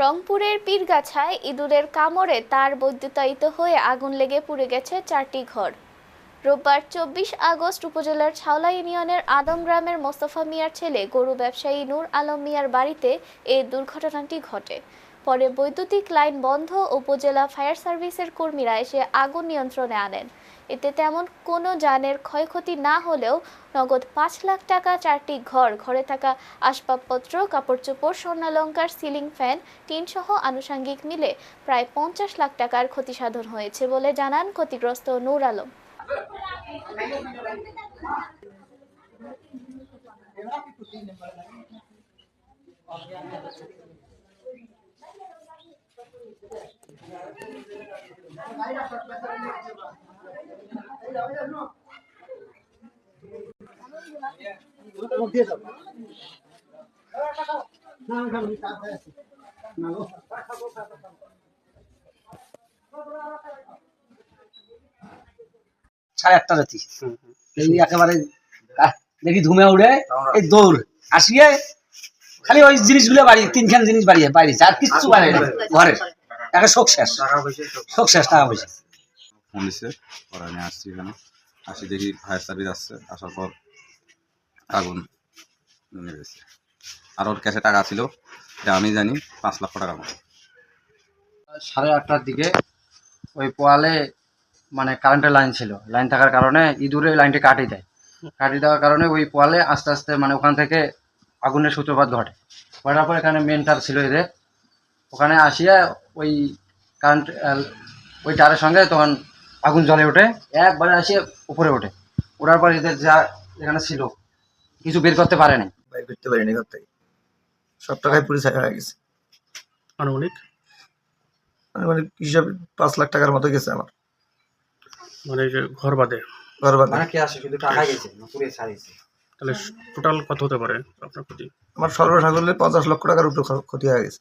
রংপুরের পীরগাছায় ইঁদুরের কামড়ে তার বৈদ্যুতায়িত হয়ে আগুন লেগে পুড়ে গেছে 4টি ঘর। রোববার 24 আগস্ট উপজেলার ছাওলা ইউনিয়নের আদম গ্রামের মোস্তফা মিয়ার ছেলে গরু ব্যবসায়ী নূর আলম মিয়ার বাড়িতে এই দুর্ঘটনাটি ঘটে। পরে বৈদ্যুতিক লাইন বন্ধ ও উপজেলা ফায়ার সার্ভিসের কর্মীরা এসে আগুন নিয়ন্ত্রণে আনেন। এতে তেমন কোনো জানের ক্ষয়ক্ষতি না হলেও নগদ 5 লাখ টাকা, 4টি ঘরে থাকা আসবাবপত্র, কাপড়চোপড়, স্বর্ণালংকার, সিলিং ফ্যান, টিন সহ আনুষঙ্গিক মিলে প্রায় 50 লাখ টাকার ক্ষতিসাধন হয়েছে বলে জানান ক্ষতিগ্রস্ত নূর আলম। সাড়ে 8টা রাতি এই একেবারে দেখি ধুমে উড়ে এই দৌড় আসিয়ে খালি ওই জিনিসগুলো বাড়ি 3খান জিনিস বাড়িয়ে বাইরে আর কিচ্ছু বাইরে ঘরের একটা শোক শেষ টাকা পয়সা ফোন দিচ্ছে পরে আমি আসছি এখানে আসি দেখি ফায়ার সার্ভিস আসছে আসার পর আগুন নিয়ে গেছে আর ওর ক্যাশে টাকা ছিল এটা আমি জানি 5 লক্ষ টাকা মতো। 8:30টার দিকে ওই পোয়ালে মানে কারেন্টের লাইন ছিল, লাইন থাকার কারণে ইঁদুরে লাইনটি কাটিয়ে দেওয়ার কারণে ওই পোয়ালে আস্তে আস্তে মানে ওখান থেকে আগুনের সূত্রপাত ঘটার পর এখানে মেন তার ছিল এদের, ওখানে আসিয়া ওই কারেন্ট ওই তারের সঙ্গে তখন আগুন জ্বলে ওঠে, একবারে আসিয়ে উপরে ওঠার পর এদের যা এখানে ছিল কিছু বের করতে পারেনি, বাইর করতে পারিনি ঘর থেকে। সব টাকায় পুড়ে ছাই হয়ে গেছে। আনুমানিক হিসাবে 5 লাখ টাকার মতো গেছে আমার। মানে যে ঘর বাদে ঘর বাদে মানে কি আসে শুধু টাকা গেছে না পুরে ছাড়িয়েছে। তাহলে টোটাল কত হতে পারে আপনার ক্ষতি? আমার সর্বসাকুল্যে 50 লক্ষ টাকার উপরে ক্ষতি হয়ে গেছে।